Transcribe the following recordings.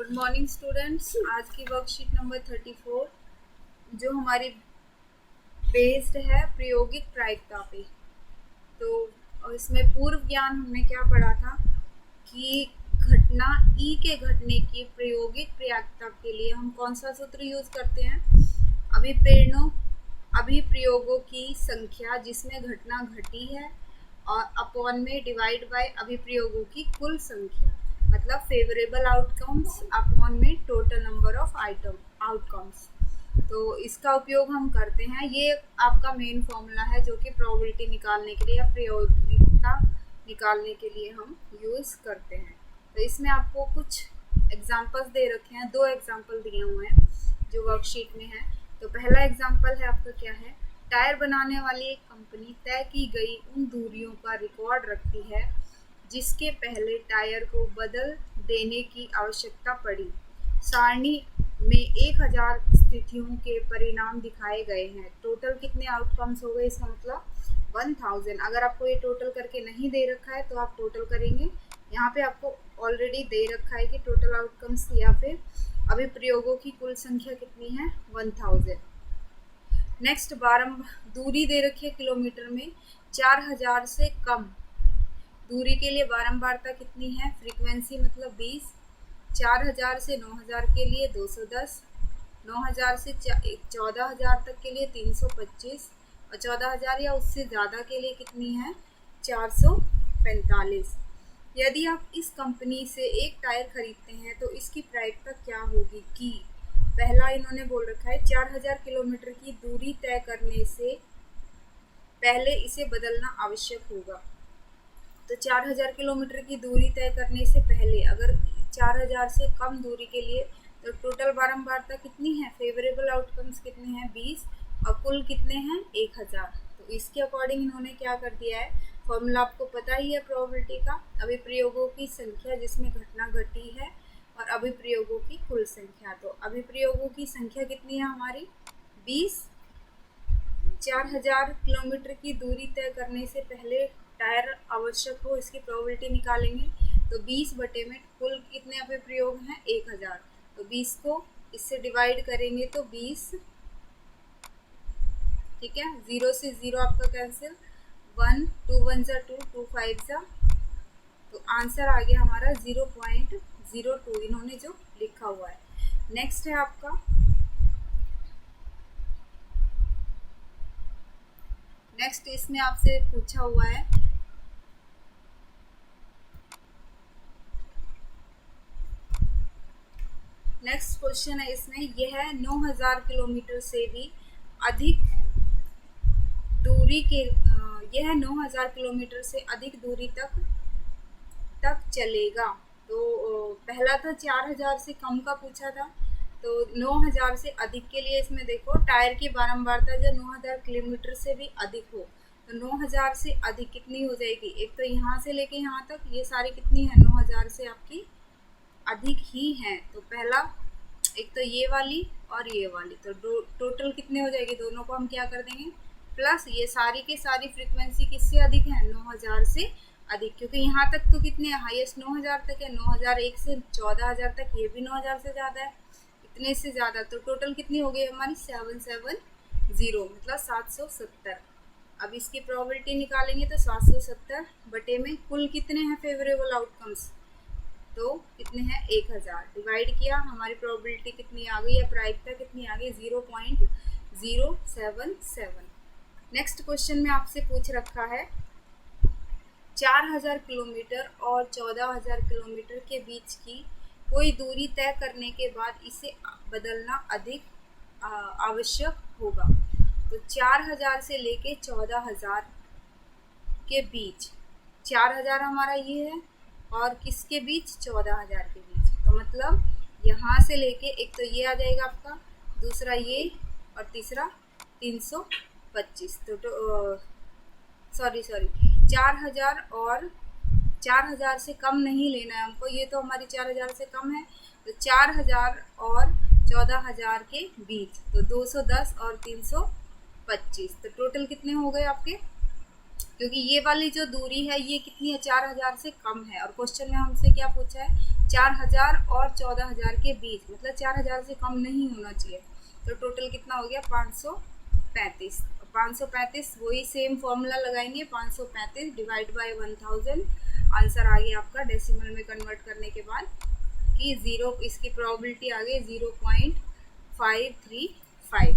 Good morning students. आज की worksheet number 34 जो हमारी बेस्ड है प्रायोगिक प्रायिकता पे। तो इसमें पूर्व ज्ञान हमने क्या पढ़ा था कि घटना ई के घटने की प्रायोगिक प्रायिकता के लिए हम कौन सा सूत्र यूज करते हैं? अभिप्रयोगों की संख्या जिसमें घटना घटी है और अपॉन में डिवाइड बाय अभिप्रयोगों की कुल संख्या, मतलब फेवरेबल आउटकम्स अपॉन में टोटल नंबर ऑफ आउटकम्स। तो इसका उपयोग हम करते हैं। ये आपका मेन फॉर्मूला है जो कि प्रोबेबिलिटी निकालने के लिए या प्रायोगिकता निकालने के लिए हम यूज करते हैं। तो इसमें आपको कुछ एग्जांपल्स दे रखे हैं, 2 एग्जांपल दिए हुए हैं जो वर्कशीट में है। तो पहला एग्जांपल है आपका क्या है, टायर बनाने वाली एक कंपनी तय की गई उन दूरियों का रिकॉर्ड रखती है जिसके पहले टायर को बदल देने की आवश्यकता पड़ी। सारणी में 1000 स्थितियों के परिणाम दिखाए गए हैं। टोटल कितने आउटकम्स हो गए? इसका मतलब 1000। अगर आपको ये टोटल करके नहीं दे रखा है तो आप टोटल करेंगे। यहाँ पे आपको ऑलरेडी दे रखा है कि टोटल आउटकम्स या फिर अभिप्रयोगों की कुल संख्या कितनी है? 1000। नेक्स्ट, दूरी दे रखी है किलोमीटर में 4000 से कम दूरी के लिए बारंबारता कितनी है? फ्रीक्वेंसी मतलब 20। 4000 से 9000 के लिए 210, 9000 से 14000 तक के लिए 325 और 14000 या उससे ज़्यादा के लिए कितनी है? 445। यदि आप इस कंपनी से एक टायर खरीदते हैं तो इसकी प्रायिकता क्या होगी कि पहला इन्होंने बोल रखा है 4000 किलोमीटर की दूरी तय करने से पहले इसे बदलना आवश्यक होगा। तो 4000 किलोमीटर की दूरी तय करने से पहले अगर 4000 से कम दूरी के लिए तो टोटल बारंबारता कितनी है? फेवरेबल आउटकम्स कितने हैं? 20 और कुल कितने हैं? 1000। तो इसके अकॉर्डिंग इन्होंने क्या कर दिया है, फॉर्मूला आपको पता ही है प्रोबेबिलिटी का, अभिप्रयोगों की संख्या जिसमें घटना घटी है और अभिप्रयोगों की कुल संख्या। तो अभिप्रयोगों की संख्या कितनी है हमारी? 20। 4000 किलोमीटर की दूरी तय करने से पहले टायर आवश्यक हो, इसकी प्रोबेबिलिटी निकालेंगे। तो 20 बटे में कुल कितने अभिप्रयोग हैं? 1000। तो 20 को इससे डिवाइड करेंगे तो 20, ठीक है, 0 से 0 आपका कैंसिल, 1 2 1 जा 2 2 5 जा, तो आंसर आ गया हमारा 0.02 इन्होंने जो लिखा हुआ है। नेक्स्ट है आपका इसमें आपसे पूछा हुआ है नेक्स्ट क्वेश्चन है इसमें, यह है 9000 किलोमीटर से भी अधिक दूरी के यह 9000 किलोमीटर से अधिक दूरी तक चलेगा। तो पहला था 4000 से कम का पूछा था, तो 9000 से अधिक के लिए इसमें देखो टायर की बारंबारता जो 9000 किलोमीटर से भी अधिक हो, तो 9000 से अधिक कितनी हो जाएगी? एक तो यहाँ से लेके यहाँ तक ये सारी कितनी है? 9000 से आपकी अधिक ही है। तो पहला एक तो ये वाली और ये वाली, तो टोटल कितने हो जाएगी? दोनों को हम क्या कर देंगे? प्लस ये सारी की सारी फ्रीक्वेंसी किससे अधिक है? 9000 से अधिक, क्योंकि यहाँ तक तो कितने हाईएस्ट 9000 तक है, 9001 से 14000 तक ये भी 9000 से ज़्यादा है, इतने से ज़्यादा। तो टोटल कितनी हो गई हमारी? 770, मतलब 770। अब इसकी प्रोबेबिलिटी निकालेंगे तो 770 बटे में कुल कितने हैं फेवरेबल आउटकम्स? तो कितने हैं? 1000। डिवाइड किया, हमारी प्रोबेबिलिटी कितनी आ गई या प्रायिकता कितनी आ गई? 0.077। नेक्स्ट क्वेश्चन में आपसे पूछ रखा है 4000 किलोमीटर और 14000 किलोमीटर के बीच की कोई दूरी तय करने के बाद इसे बदलना अधिक आवश्यक होगा। तो 4000 से लेके 14000 के बीच, 4000 हमारा ये है और किसके बीच? 14000 के बीच। तो मतलब यहाँ से लेके एक तो ये आ जाएगा आपका, दूसरा ये और तीसरा 325। तो सॉरी 4000 और 4000 से कम नहीं लेना है हमको, ये तो हमारी 4000 से कम है। तो 4000 और 14000 के बीच, तो 210 और 325, तो टोटल कितने हो गए आपके? क्योंकि ये वाली जो दूरी है ये कितनी है? 4000 से कम है और क्वेश्चन में हमसे क्या पूछा है? 4000 और 14000 के बीच, मतलब 4000 से कम नहीं होना चाहिए। तो टोटल कितना हो गया 535। 535 वही सेम फॉर्मूला लगाएंगे, 535 डिवाइड बाय 1000। आंसर आ गया आपका डेसिमल में कन्वर्ट करने के बाद कि 0, इसकी प्रोबेबिलिटी आ गई 0.535।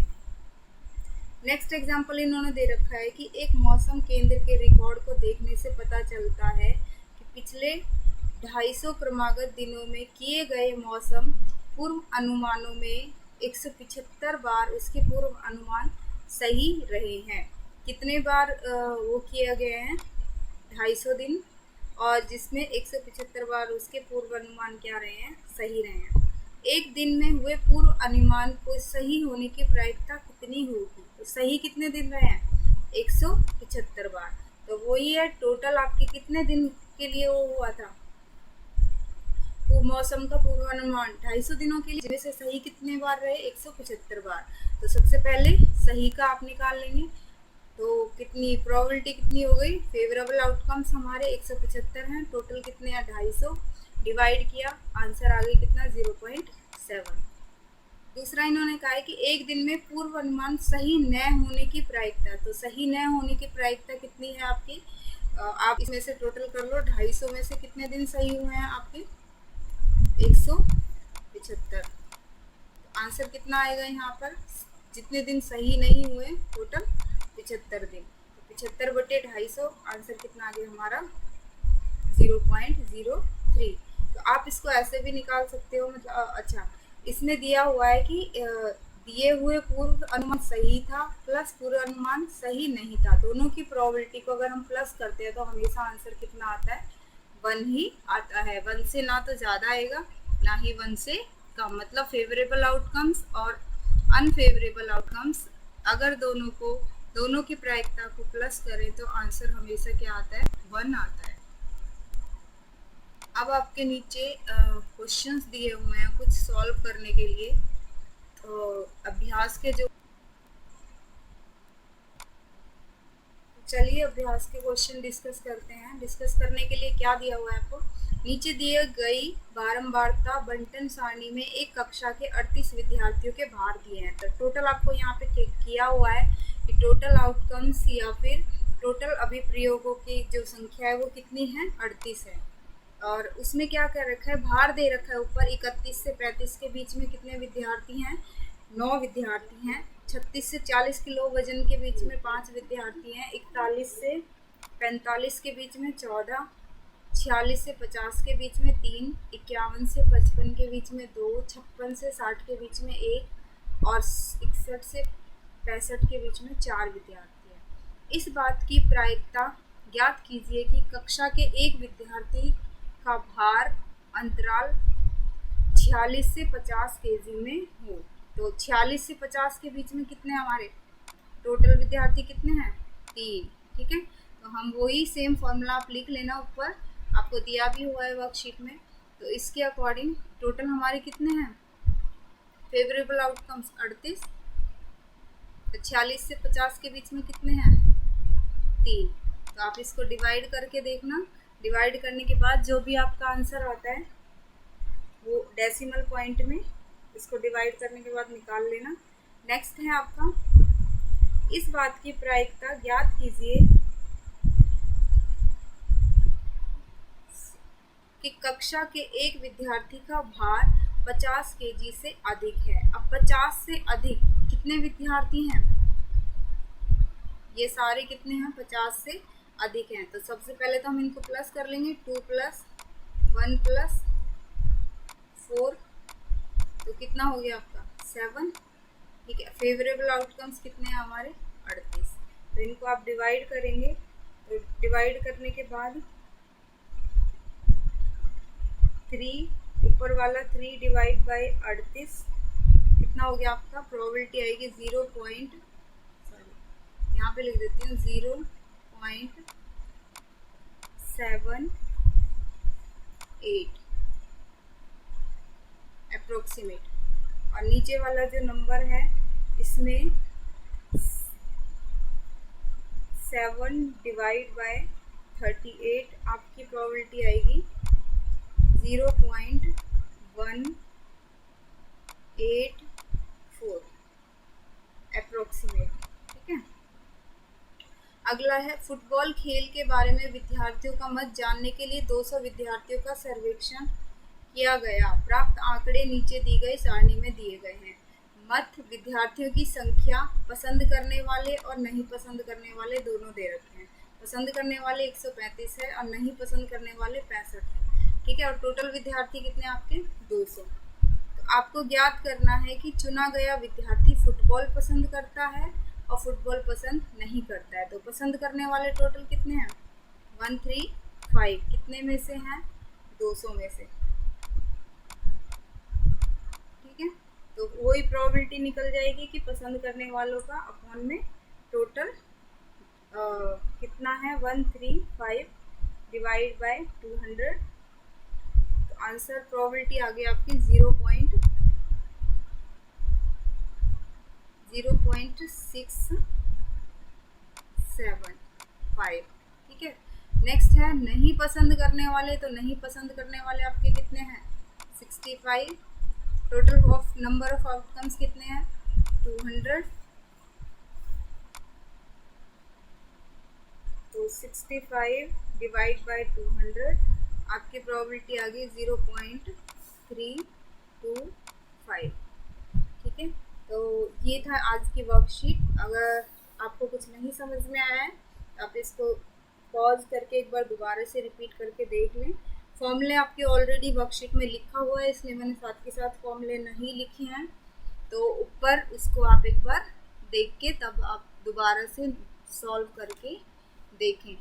नेक्स्ट एग्जाम्पल इन्होंने दे रखा है कि एक मौसम केंद्र के रिकॉर्ड को देखने से पता चलता है कि पिछले 250 क्रमागत दिनों में किए गए मौसम पूर्व अनुमानों में 175 बार उसके पूर्व अनुमान सही रहे हैं। कितने बार वो किए गए हैं 250 दिन, और जिसमें 175 बार उसके पूर्व अनुमान क्या रहे हैं, सही रहे हैं। एक दिन में हुए पूर्व अनुमान को सही होने की प्रायिकता कितनी होगी? तो सही कितने दिन रहे हैं 175 बार। तो वही है टोटल आपके कितने दिन के लिए वो हुआ था मौसम का पूर्वानुमान 250 दिनों के लिए, जिसमें से सही कितने बार रहे 175 बार। तो सबसे पहले सही का आप निकाल लेंगे, तो कितनी प्रोबेबिलिटी कितनी हो गई, फेवरेबल आउटकम्स हमारे 175 हैं, टोटल कितने हैं 250, डिवाइड किया, आंसर आ गई कितना 0.7। दूसरा इन्होंने कहा है कि एक दिन में पूर्व अनुमान सही न होने की प्रायिकता। तो सही न होने की प्रायिकता कितनी है आपकी, आप इसमें से टोटल कर लो, 250 में से कितने दिन सही हुए हैं आपके 175। आंसर कितना आएगा यहाँ पर, जितने दिन सही नहीं हुए टोटल 75 दिन, तो 75/250, आंसर कितना आ गया हमारा 0.03। तो आप इसको ऐसे भी निकाल सकते हो, मतलब अच्छा इसमें दिया हुआ है कि दिए हुए पूर्व अनुमान सही था प्लस पूर्व अनुमान सही नहीं था, दोनों की प्रोबेबिलिटी को अगर हम प्लस करते हैं तो हमेशा आंसर कितना आता है 1 ही आता है। 1 से ना तो ज़्यादा आएगा ना ही 1 से कम, मतलब फेवरेबल आउटकम्स और अनफेवरेबल आउटकम्स अगर दोनों की प्रायिकता को प्लस करें तो आंसर हमेशा क्या आता है 1 आता है। अब आपके नीचे क्वेश्चंस दिए हुए हैं कुछ सॉल्व करने के लिए, तो अभ्यास के जो चलिए अभ्यास के क्वेश्चन डिस्कस करते हैं। डिस्कस करने के लिए क्या दिया हुआ है आपको, नीचे दिए गई बारंबारता बंटन सारणी में एक कक्षा के 38 विद्यार्थियों के भार दिए हैं। तो टोटल आपको यहाँ पे किया हुआ है कि टोटल आउटकम्स या फिर टोटल अभिप्रयोगों की जो संख्या है वो कितनी है 38 है, और उसमें क्या कर रखा है भार दे रखा है ऊपर 31 से 35 के बीच में कितने विद्यार्थी हैं 9 विद्यार्थी हैं, 36 से 40 किलो वजन के बीच में 5 विद्यार्थी हैं, 41 से 45 के बीच में 14, 46 से 50 के बीच में 3, 51 से 55 के बीच में 2, 56 से 60 के बीच में 1 और 61 से 65 के बीच में 4 विद्यार्थी हैं। इस बात की प्रायिकता ज्ञात कीजिए कि कक्षा के एक विद्यार्थी का भार अंतराल 46 से 50 केजी में हो। तो 46 से 50 के बीच में कितने हमारे टोटल विद्यार्थी कितने हैं 3, ठीक है। तो हम वही सेम फॉर्मूला आप लिख लेना, ऊपर आपको दिया भी हुआ है वर्कशीट में। तो इसके अकॉर्डिंग टोटल हमारे कितने हैं फेवरेबल आउटकम्स 38, 46 से 50 के बीच में कितने हैं 3। तो आप इसको डिवाइड करके देखना, डिवाइड करने के बाद जो भी आपका आंसर आता है वो डेसिमल पॉइंट में इसको डिवाइड करने के बाद निकाल लेना। नेक्स्ट है आपका इस बात की प्रायिकता ज्ञात कीजिए कि कक्षा के एक विद्यार्थी का भार 50 केजी से अधिक है। अब 50 से अधिक कितने विद्यार्थी हैं, ये सारे कितने हैं 50 से अधिक हैं। तो सबसे पहले तो हम इनको प्लस कर लेंगे, 2 + 1 + 4, तो कितना हो गया आपका 7, ठीक है। फेवरेबल आउटकम्स कितने हैं हमारे 38। तो इनको आप डिवाइड करेंगे, तो डिवाइड करने के बाद 3 ऊपर वाला 3 डिवाइड बाय 38 कितना हो गया आपका, प्रोबेबिलिटी आएगी 0. यहाँ पे लिख देती हूँ 0.78 अप्रोक्सीमेट। और नीचे वाला जो नंबर है इसमें 7 डिवाइड बाय 38 आपकी प्रोबेबिलिटी आएगी 0.184 अप्रोक्सीमेट। ठीक है। अगला है फुटबॉल खेल के बारे में विद्यार्थियों का मत जानने के लिए 200 विद्यार्थियों का सर्वेक्षण किया गया। प्राप्त आंकड़े नीचे दी गई सारणी में दिए गए हैं। मत विद्यार्थियों की संख्या पसंद करने वाले और नहीं पसंद करने वाले दोनों दे रखे हैं। पसंद करने वाले 135 है और नहीं पसंद करने वाले 65 है। ठीक है। और टोटल विद्यार्थी कितने आपके 200। तो आपको ज्ञात करना है कि चुना गया विद्यार्थी फुटबॉल पसंद करता है और फुटबॉल पसंद नहीं करता है। तो पसंद करने वाले टोटल कितने हैं 135। कितने में से हैं 200 में से। ठीक है। तो वही प्रोबेबिलिटी निकल जाएगी कि पसंद करने वालों का अपॉन में टोटल कितना है 135 डिवाइड बाय 200। तो आंसर प्रोबेबिलिटी आ गई आपकी 0.675। ठीक है। नेक्स्ट है नहीं पसंद करने वाले। तो नहीं पसंद करने वाले आपके कितने हैं 65। Total of number of outcomes कितने हैं 200। तो 65 डिवाइड बाय 200 आपकी प्रोबेबिलिटी आ गई 0.325। ठीक है। तो ये था आज की वर्कशीट। अगर आपको कुछ नहीं समझ में आया है तो आप इसको पॉज करके एक बार दोबारा से रिपीट करके देख लें। फॉर्मूले आपके ऑलरेडी वर्कशीट में लिखा हुआ है, इसलिए मैंने साथ के साथ फॉर्मूले नहीं लिखे हैं। तो ऊपर उसको आप एक बार देख के तब आप दोबारा से सॉल्व करके देखें।